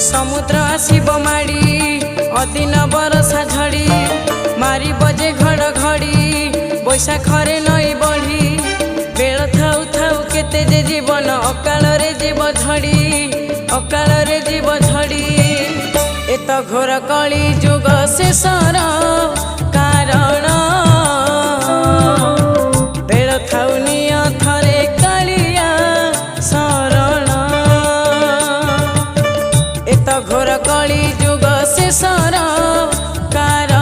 समुद्र आसीब माड़ी अदिन बरसा झड़ी मारी बजे घड़घड़ी बैशाखरे नई बढ़ी बेल थाउ थाउ केते जे जीवन अकाल रे जीव झड़ी अकाल रे जीव झड़ी एत घोर कली जुग शेषर कारण बेल थाउ निय थरे कालिया शरण एत घोर कली जुग शेषर कारण।